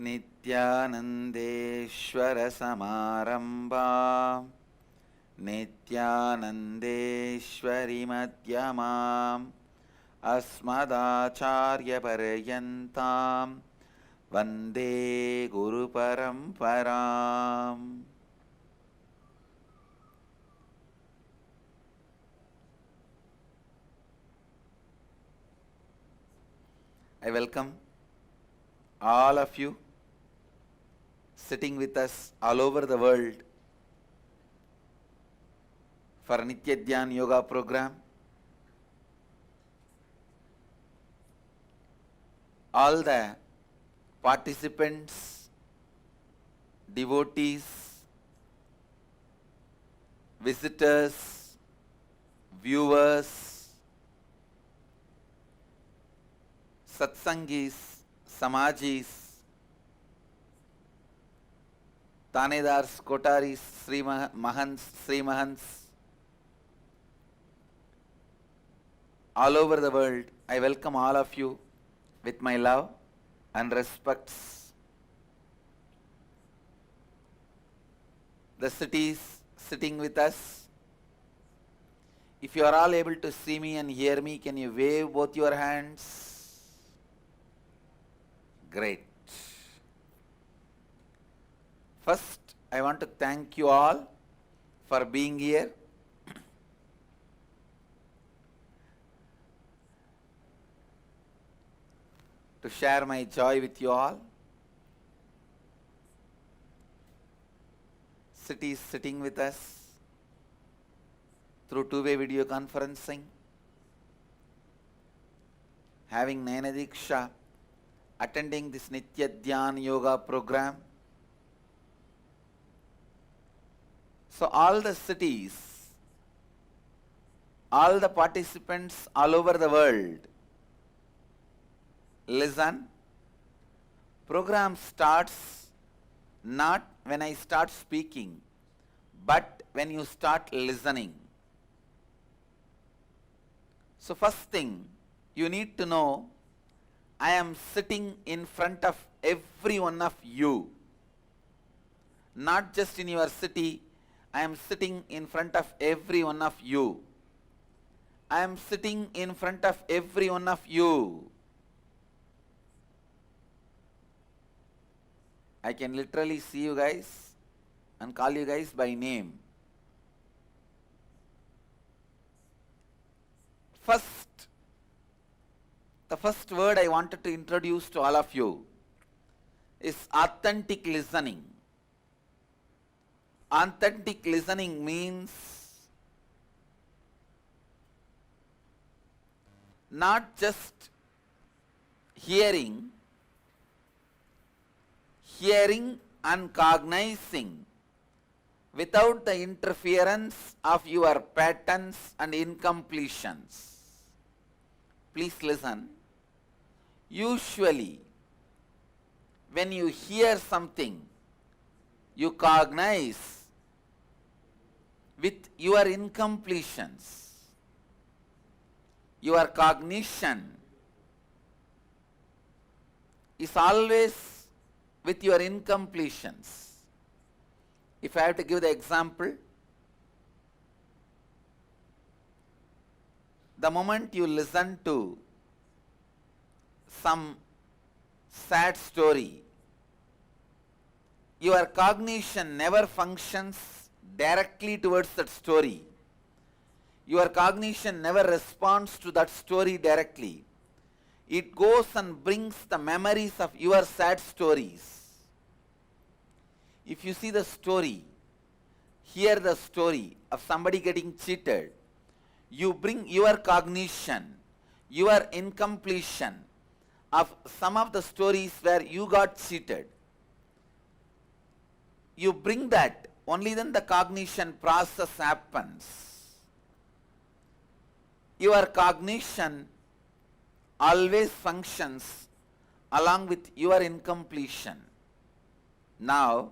नित्यानन्देश्वरसमारम्भां नित्यानन्देश्वरिमध्यमाम् अस्मदाचार्यपर्यन्तां वन्दे गुरुपरम्पराम्. I welcome all of you sitting with us all over the world for Nitya Dhyan Yoga program. All the participants, devotees, visitors, viewers, satsangis, samajis, tanedars, kotaris, Sri Mahants, all over the world, I welcome all of you with my love and respects. The cities sitting with us, if you are all able to see me and hear me, can you wave both your hands? Great. First, I want to thank you all for being here. To share my joy with you all. Cities sitting with us through two-way video conferencing. Having Nayana Diksha attending this Nitya Dhyan Yoga program. So all the cities, all the participants all over the world, listen. Program starts not when I start speaking, but when you start listening. So first thing, you need to know, I am sitting in front of every one of you. Not just in your city, I am sitting in front of every one of you. I am sitting in front of every one of you. I can literally see you guys and call you guys by name. The first word I wanted to introduce to all of you is authentic listening. Authentic listening means not just hearing and cognizing without the interference of your patterns and incompletions. Please listen. Usually, when you hear something, you cognize with your incompletions. Your cognition is always with your incompletions. If I have to give the example, the moment you listen to some sad story, your cognition never functions directly towards that story. Your cognition never responds to that story directly. It goes and brings the memories of your sad stories. If you see the story, hear the story of somebody getting cheated, you bring your cognition, your incompletion of some of the stories where you got cheated. You bring that, only then the cognition process happens. Your cognition always functions along with your incompletion. Now,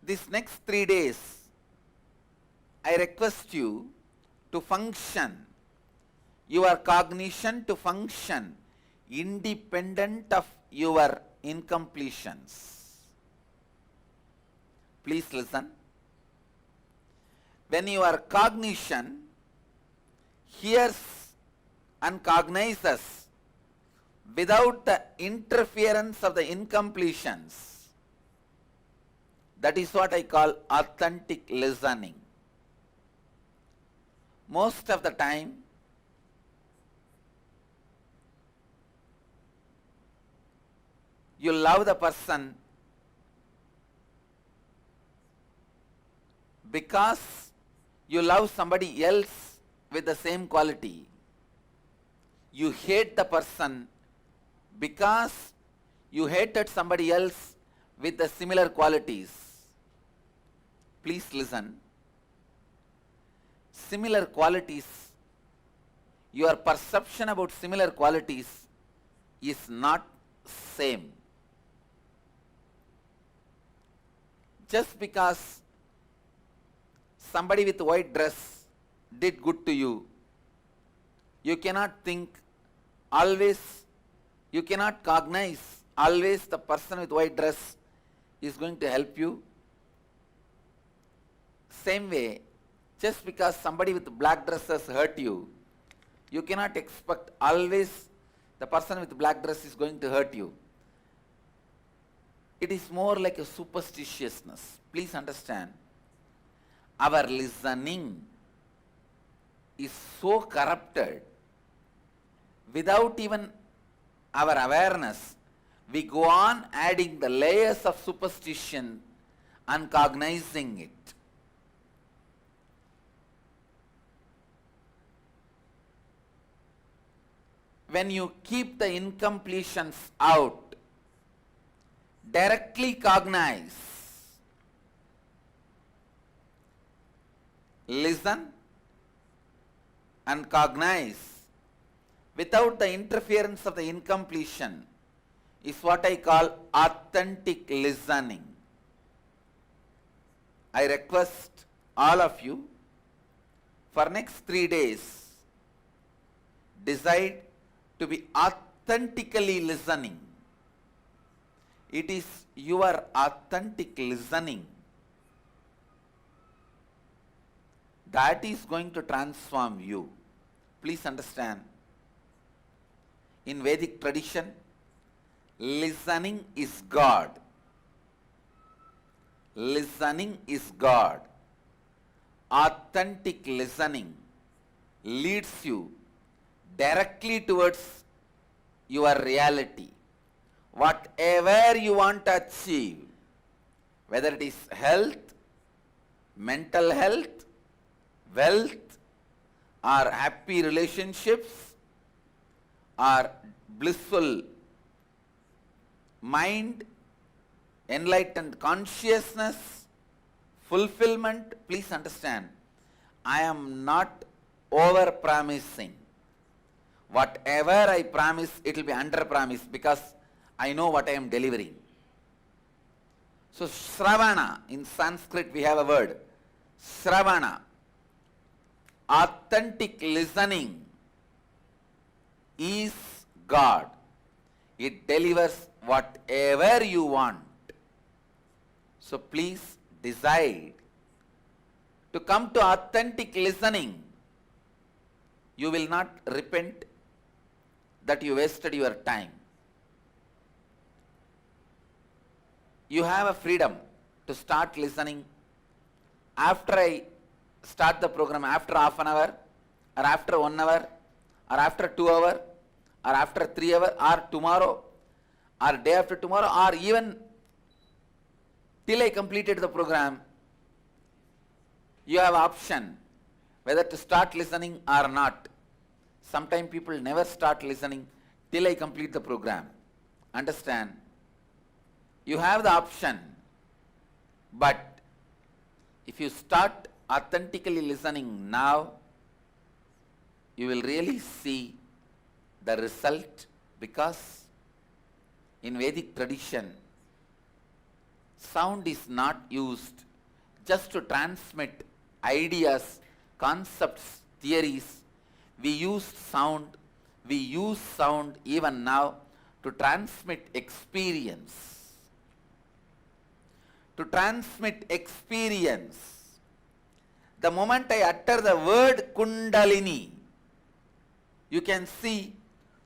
this next 3 days, I request you to function, your cognition to function independent of your incompletions. Please listen. When your cognition hears and cognizes without the interference of the incompletions, that is what I call authentic listening. Most of the time, you love the person because you love somebody else with the same quality. You hate the person because you hated somebody else with the similar qualities. Please listen. Similar qualities, your perception about similar qualities is not same. Just because somebody with white dress did good to you, you cannot think always, you cannot cognize always the person with white dress is going to help you. Same way, just because somebody with black dresses hurt you, you cannot expect always the person with black dress is going to hurt you. It is more like a superstitiousness. Please understand. Our listening is so corrupted. Without even our awareness, we go on adding the layers of superstition and cognizing it. When you keep the incompletions out, directly cognize, listen and cognize without the interference of the incompletion is what I call authentic listening. I request all of you for next 3 days, decide to be authentically listening. It is your authentic listening that is going to transform you. Please understand. In Vedic tradition, listening is God. Listening is God. Authentic listening leads you directly towards your reality. Whatever you want to achieve, whether it is health, mental health, wealth, or happy relationships, or blissful mind, enlightened consciousness, fulfillment, please understand, I am not over promising. Whatever I promise, it will be under promise because I know what I am delivering. So Shravana, in Sanskrit we have a word, Shravana, authentic listening is God. It delivers whatever you want. So please decide to come to authentic listening. You will not repent that you wasted your time. You have a freedom to start listening after I start the program, after half an hour, or after 1 hour, or after 2 hours, or after 3 hours, or tomorrow, or day after tomorrow, or even till I completed the program. You have option whether to start listening or not. Sometimes people never start listening till I complete the program. Understand? You have the option, but if you start authentically listening now, you will really see the result, because in Vedic tradition, sound is not used just to transmit ideas, concepts, theories. We use sound we use sound even now to transmit experience. To transmit experience. The moment I utter the word Kundalini, you can see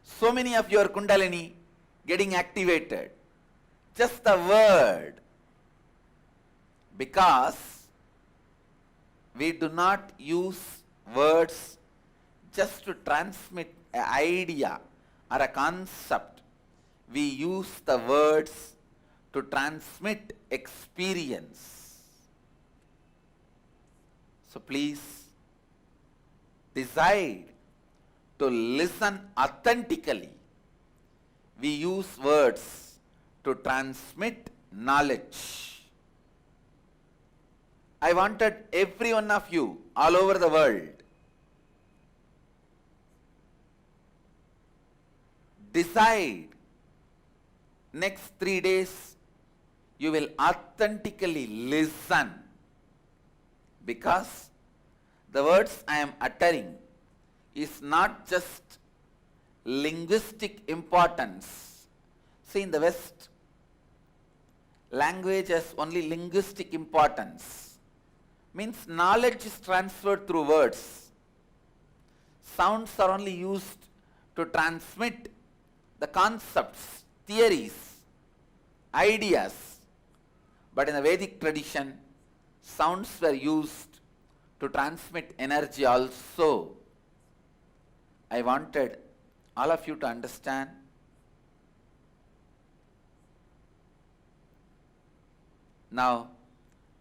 so many of your Kundalini getting activated. Just the word. Because we do not use words just to transmit an idea or a concept. We use the words to transmit experience. So please decide to listen authentically. We use words to transmit knowledge. I wanted every one of you all over the world decide next 3 days you will authentically listen, because the words I am uttering is not just linguistic importance. See, in the West, language has only linguistic importance. Means knowledge is transferred through words. Sounds are only used to transmit the concepts, theories, ideas. But in the Vedic tradition, sounds were used to transmit energy also. I wanted all of you to understand. Now,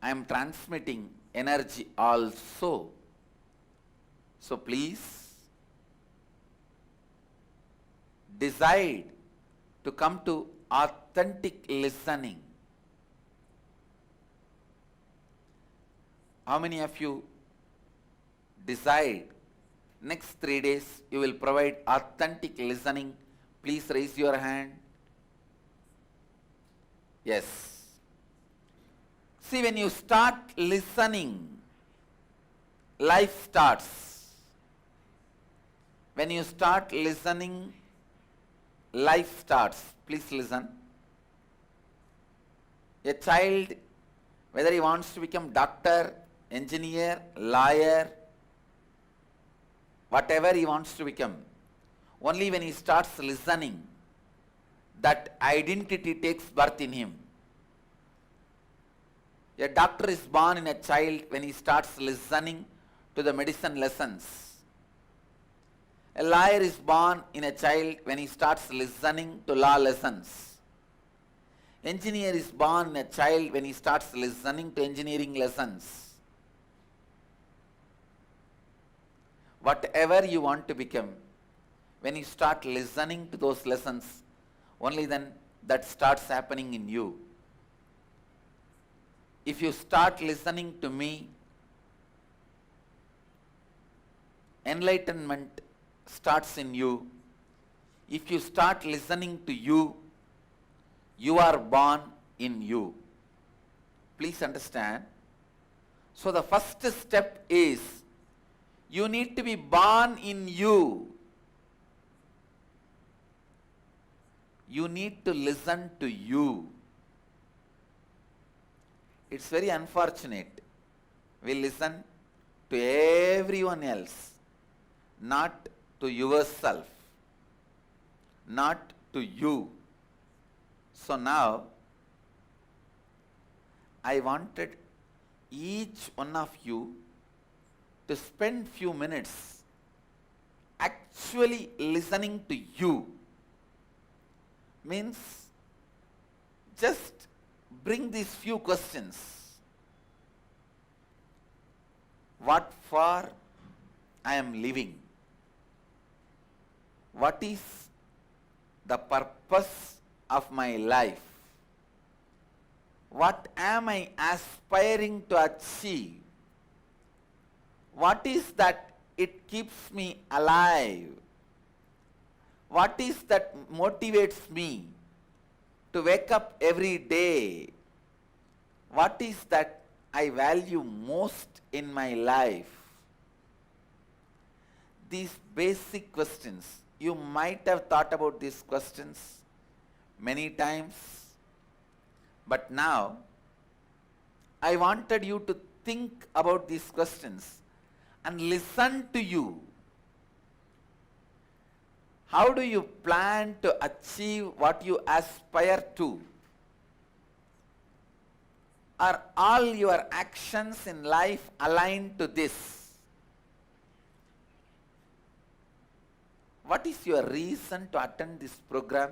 I am transmitting energy also. So please decide to come to authentic listening. How many of you decide next 3 days you will provide authentic listening? Please raise your hand. Yes. See, when you start listening, life starts. When you start listening, life starts. Please listen. A child, whether he wants to become doctor, engineer, lawyer, whatever he wants to become, only when he starts listening, that identity takes birth in him. A doctor is born in a child when he starts listening to the medicine lessons. A lawyer is born in a child when he starts listening to law lessons. Engineer is born in a child when he starts listening to engineering lessons. Whatever you want to become, when you start listening to those lessons, only then that starts happening in you. If you start listening to me, enlightenment starts in you. If you start listening to you, you are born in you. Please understand. So the first step is you need to be born in you. You need to listen to you. It's very unfortunate. We listen to everyone else, not to yourself, not to you. So now, I wanted each one of you to spend few minutes actually listening to you. Means just bring these few questions. What for I am living? What is the purpose of my life? What am I aspiring to achieve? What is that it keeps me alive? What is that motivates me to wake up every day? What is that I value most in my life? These basic questions, You might have thought about these questions many times, but now I wanted you to think about these questions and listen to you. How do you plan to achieve what you aspire to? Are all your actions in life aligned to this? What is your reason to attend this program?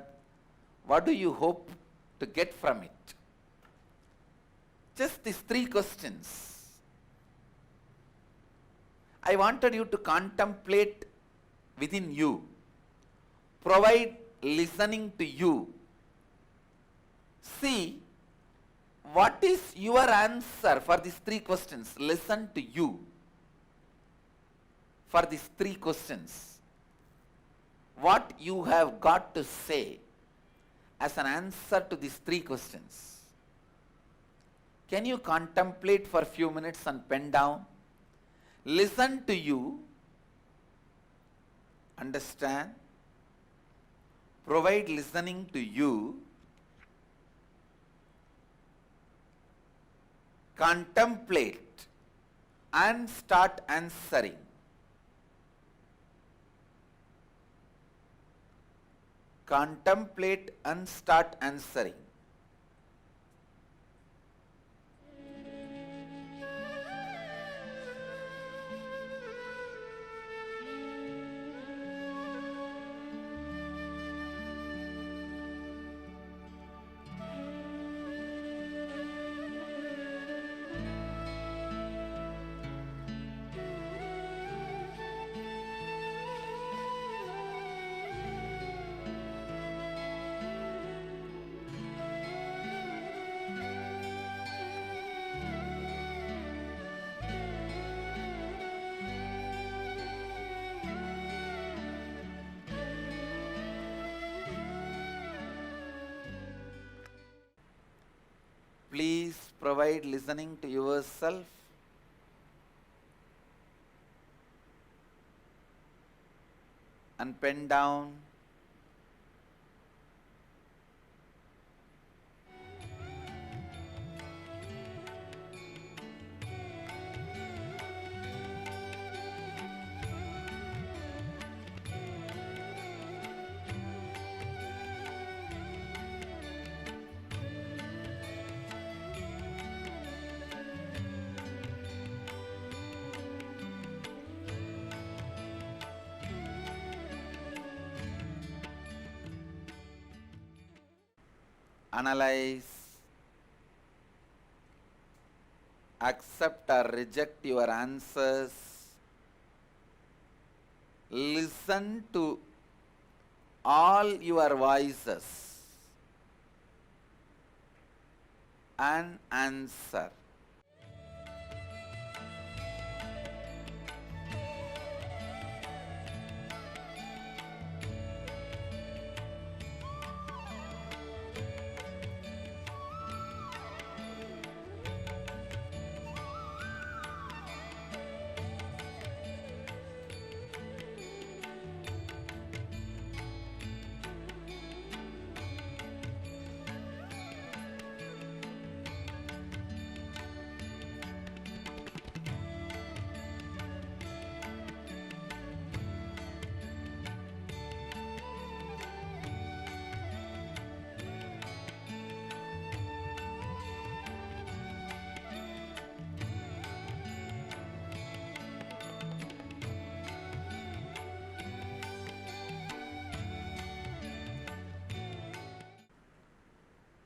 What do you hope to get from it? Just these three questions. I wanted you to contemplate within you. Provide listening to you. See, what is your answer for these three questions? Listen to you. For these three questions. What you have got to say as an answer to these three questions. Can you contemplate for a few minutes and pen down? Listen to you. Understand. Provide listening to you. Contemplate and start answering. Contemplate and start answering. Please provide listening to yourself. And pen down. Analyze, accept or reject your answers, listen to all your voices and answer.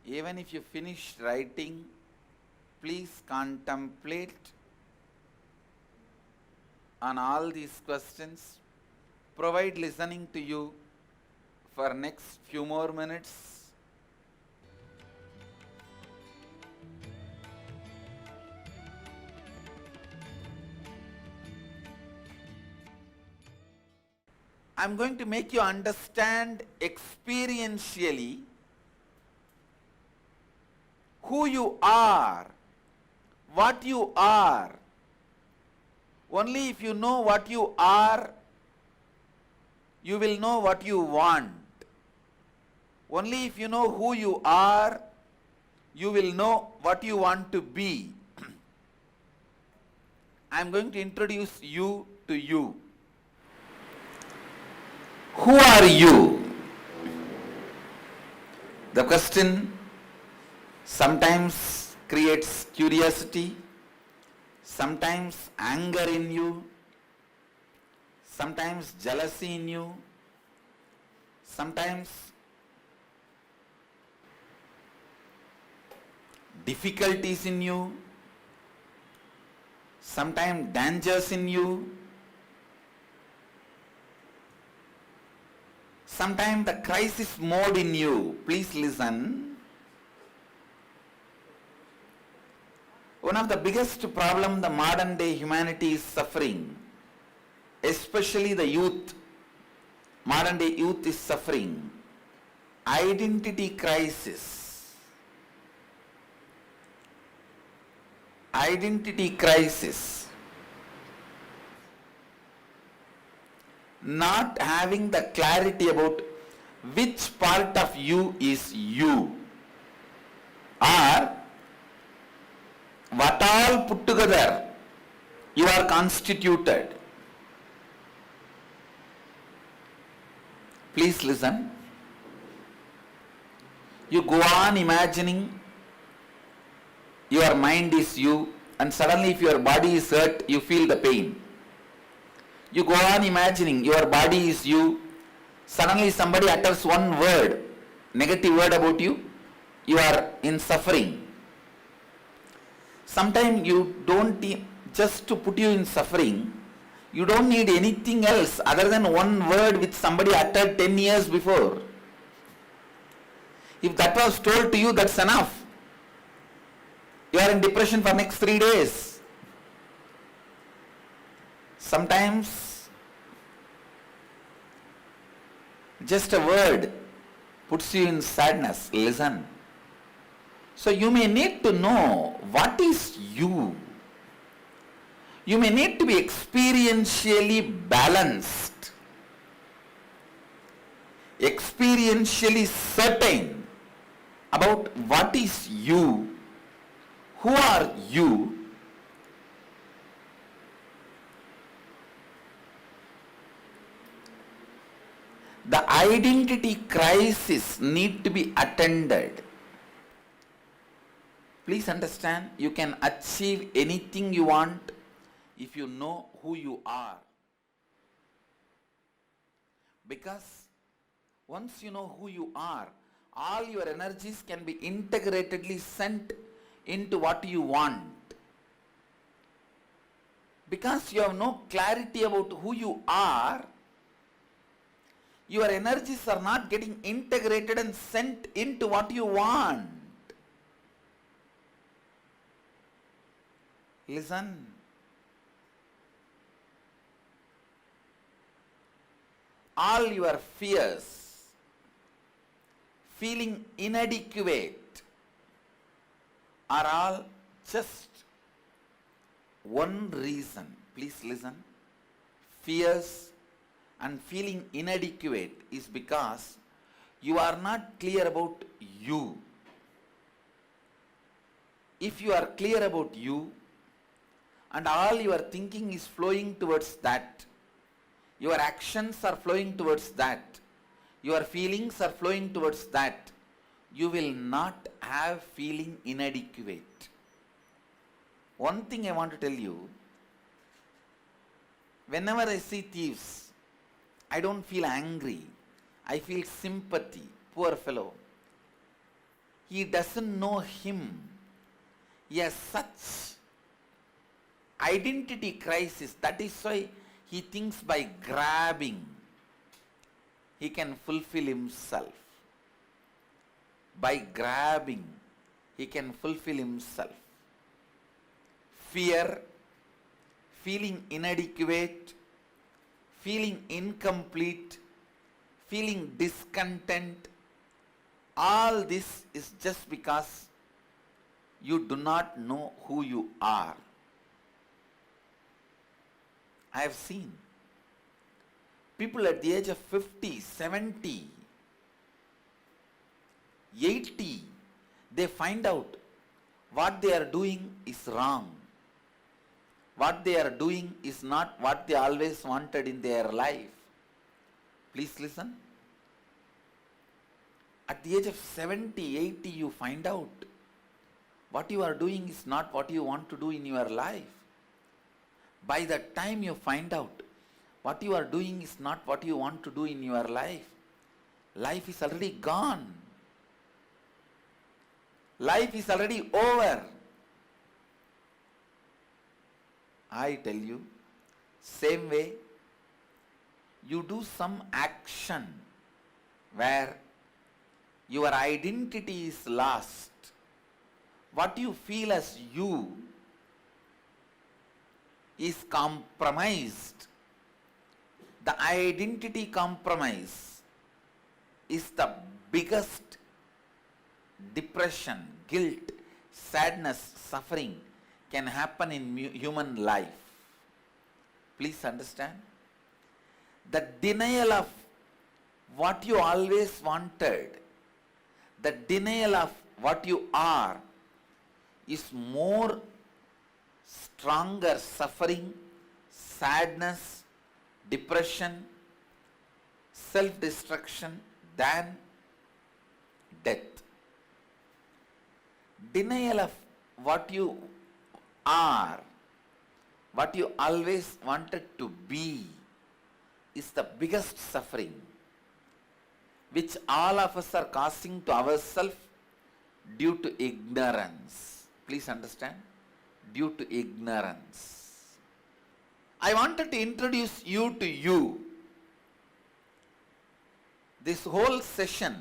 Even if you finish writing, please contemplate on all these questions. Provide listening to you for next few more minutes. I'm going to make you understand experientially who you are, what you are. Only if you know what you are, you will know what you want. Only if you know who you are, you will know what you want to be. I am going to introduce you to you. Who are you? The question sometimes creates curiosity, sometimes anger in you, sometimes jealousy in you, sometimes difficulties in you, sometimes dangers in you, sometimes the crisis mode in you. Please listen. One of the biggest problem the modern day humanity is suffering, especially the youth, modern day youth is suffering, identity crisis. Identity crisis. Not having the clarity about which part of you is you, or what all put together you are constituted. Please listen. You go on imagining your mind is you, and suddenly if your body is hurt, you feel the pain. You go on imagining your body is you, suddenly somebody utters one word, negative word about you, you are in suffering. Sometimes you don't, just to put you in suffering, you don't need anything else other than one word which somebody uttered 10 years before. If that was told to you, that's enough. You are in depression for next 3 days. Sometimes just a word puts you in sadness. Listen. So you may need to know what is you. You may need to be experientially balanced, experientially certain about what is you. Who are you? The identity crisis need to be attended. Please understand, you can achieve anything you want if you know who you are. Because once you know who you are, all your energies can be integratedly sent into what you want. Because you have no clarity about who you are, your energies are not getting integrated and sent into what you want. Listen. All your fears, feeling inadequate, are all just one reason. Please listen. Fears and feeling inadequate is because you are not clear about you. If you are clear about you and all your thinking is flowing towards that, your actions are flowing towards that, your feelings are flowing towards that, you will not have feeling inadequate. One thing I want to tell you, whenever I see thieves, I don't feel angry. I feel sympathy. Poor fellow. He doesn't know him. He has such identity crisis. That is why he thinks by grabbing he can fulfill himself. By grabbing he can fulfill himself. Fear, feeling inadequate, feeling incomplete, feeling discontent, all this is just because you do not know who you are. I have seen People at the age of 50, 70, 80, they find out what they are doing is wrong. What they are doing is not what they always wanted in their life. Please listen. At the age of 70, 80, you find out what you are doing is not what you want to do in your life. By the time you find out what you are doing is not what you want to do in your life, life is already gone. Life is already over. I tell you, same way, you do some action where your identity is lost. What you feel as you is compromised. The identity compromise is the biggest depression, guilt, sadness, suffering can happen in human life. Please understand. The denial of what you always wanted, the denial of what you are, is more stronger suffering, sadness, depression, self-destruction than death. Denial of what you are, what you always wanted to be, is the biggest suffering which all of us are causing to ourselves due to ignorance. Please understand, due to ignorance. I wanted to introduce you to you. This whole session,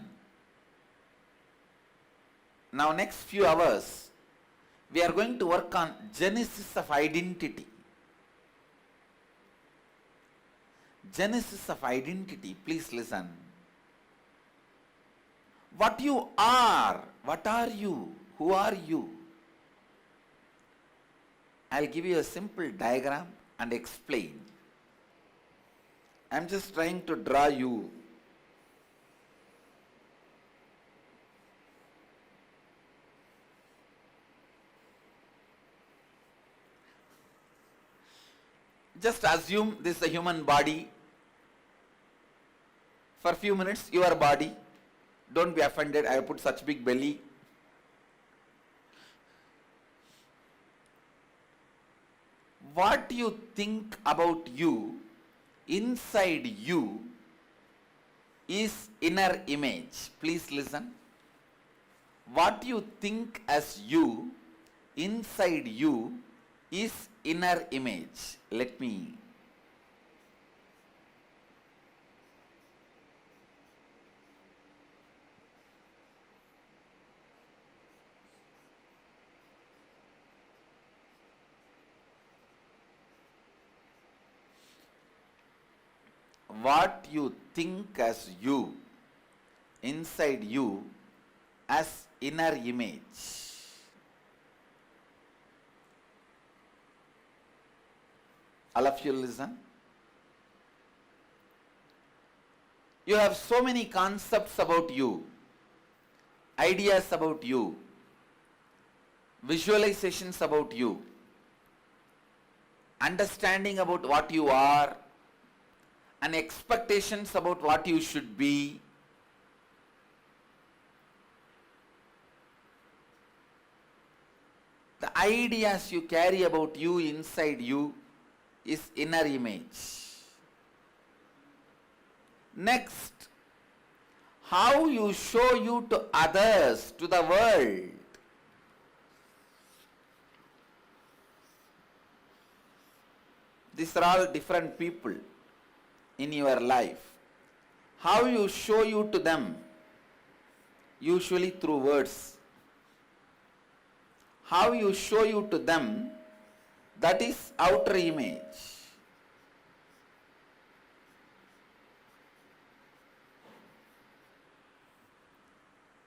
now next few hours, we are going to work on genesis of identity. Genesis of identity, please listen. What you are, what are you, who are you? I'll give you a simple diagram and explain. I'm just trying to draw you. Just assume this is a human body. For a few minutes, your body. Don't be offended, I have put such big belly. What you think about you, inside you, is inner image. Please listen. What you think as you, inside you, is inner image. Let me. What you think as you, inside you, as inner image. All of you listen. You have so many concepts about you, ideas about you, visualizations about you, understanding about what you are, and expectations about what you should be. The ideas you carry about you, inside you, is inner image. Next, how you show you to others, to the world. These are all different people in your life. How you show you to them, usually through words. How you show you to them, that is outer image.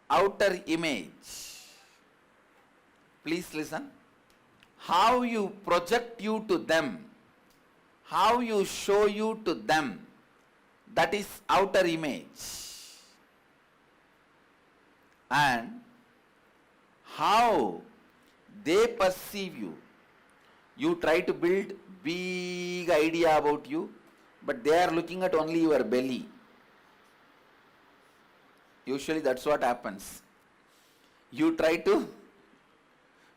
Outer image. Please listen. How you project you to them, how you show you to them, that is outer image, and how they perceive you. You try to build big idea about you, but they are looking at only your belly. Usually that's what happens. You try to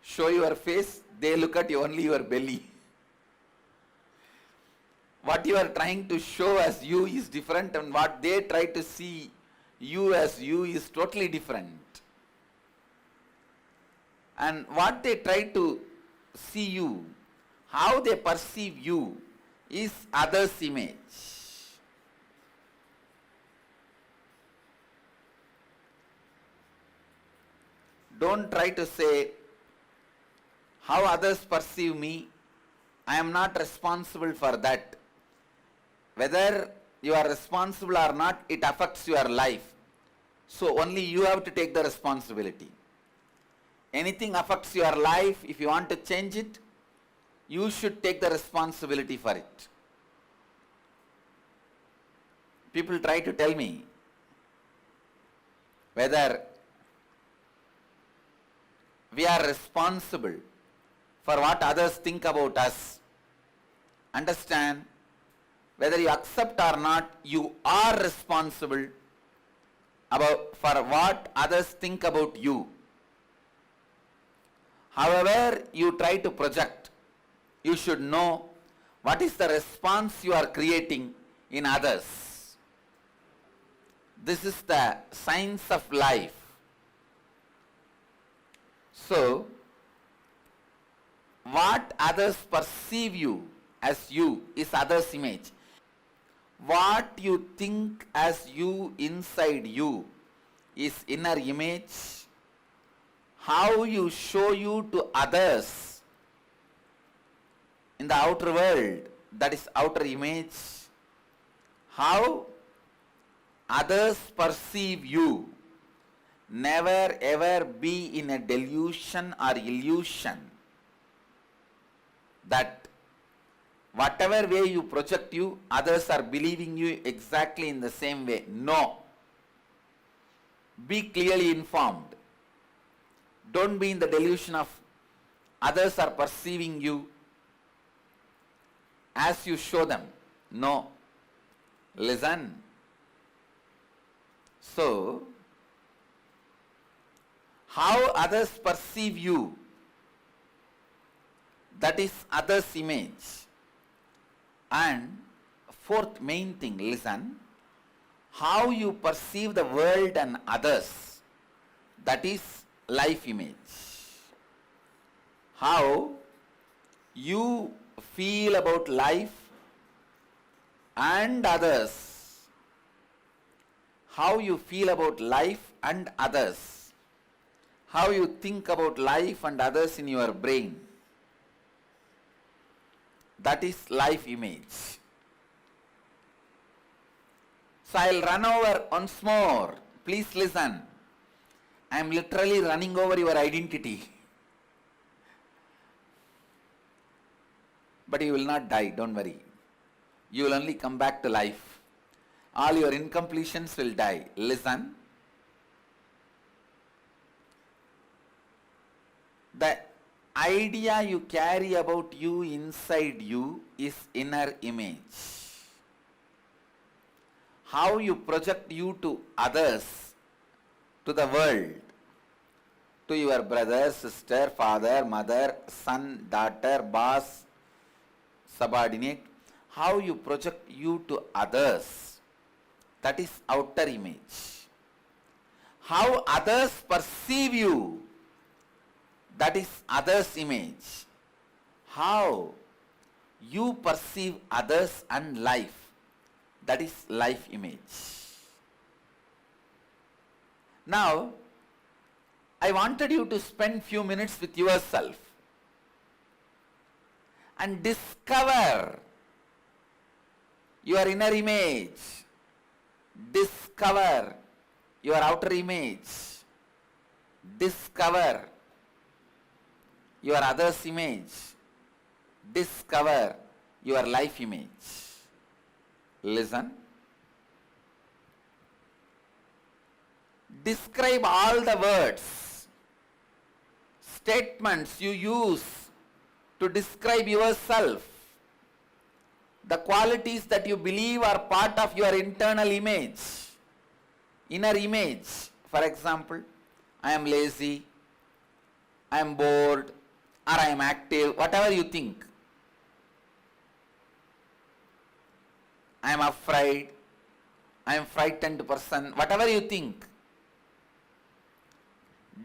show your face, they look at only your belly. What you are trying to show as you is different, and what they try to see you as you is totally different. And what they try to see you, how they perceive you, is others' image. Don't try to say, how others perceive me, I am not responsible for that. Whether you are responsible or not, it affects your life. So only you have to take the responsibility. Anything affects your life, if you want to change it, you should take the responsibility for it. People try to tell me whether we are responsible for what others think about us. Understand, whether you accept or not, you are responsible for what others think about you. However you try to project, you should know what is the response you are creating in others. This is the science of life. So, what others perceive you as you is others' image. What you think as you inside you is inner image. How you show you to others in the outer world, that is outer image. How others perceive you. Never ever be in a delusion or illusion that whatever way you project you, others are believing you exactly in the same way. No. Be clearly informed. Don't be in the delusion of others are perceiving you as you show them. No. Listen. So, how others perceive you, that is others' image. And fourth main thing, listen, how you perceive the world and others, that is life image. How you feel about life and others. How you feel about life and others. How you think about life and others in your brain. That is life image. So I'll run over once more. Please listen. I am literally running over your identity. But you will not die, don't worry. You will only come back to life. All your incompletions will die. Listen. The idea you carry about you inside you is inner image. How you project you to others, to the world, to your brother, sister, father, mother, son, daughter, boss, subordinate, how you project you to others, that is outer image. How others perceive you, that is others' image. How you perceive others and life, that is life image. Now, I wanted you to spend few minutes with yourself and discover your inner image. Discover your outer image. Discover your others' image. Discover your life image. Listen. describe all the words, statements you use to describe yourself, the qualities that you believe are part of your internal image, inner image. For example, I am lazy, I am bored, or I am active, whatever you think. I am afraid, I am frightened person, whatever you think.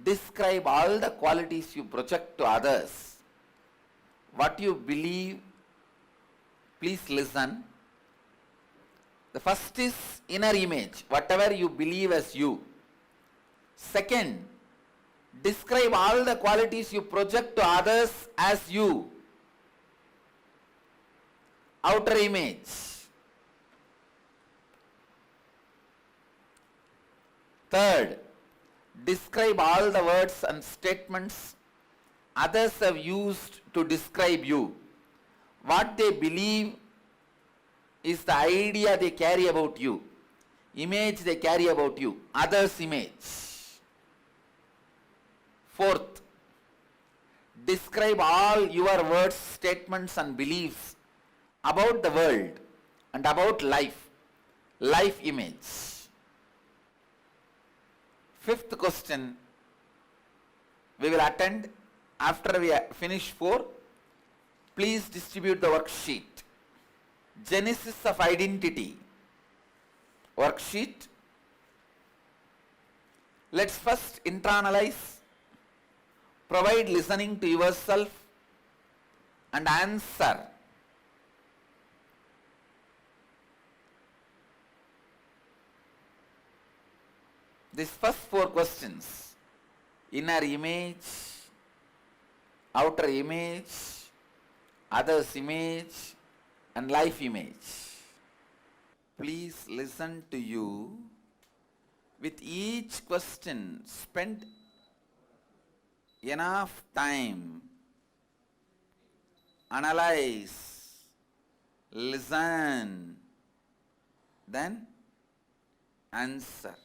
Describe all the qualities you project to others. What you believe, please listen. The first is inner image, whatever you believe as you. Second, describe all the qualities you project to others as you. Outer image. Third, describe all the words and statements others have used to describe you. What they believe is the idea they carry about you, image they carry about you, others' image. Fourth, describe all your words, statements and beliefs about the world and about life, life image. Fifth question we will attend after we finish 4. Please distribute the worksheet. Genesis of identity. Worksheet. Let's first internalize, provide listening to yourself and answer. These first 4 questions, inner image, outer image, others image and life image. Please listen to you. With each question, spend enough time, analyze, listen, then answer.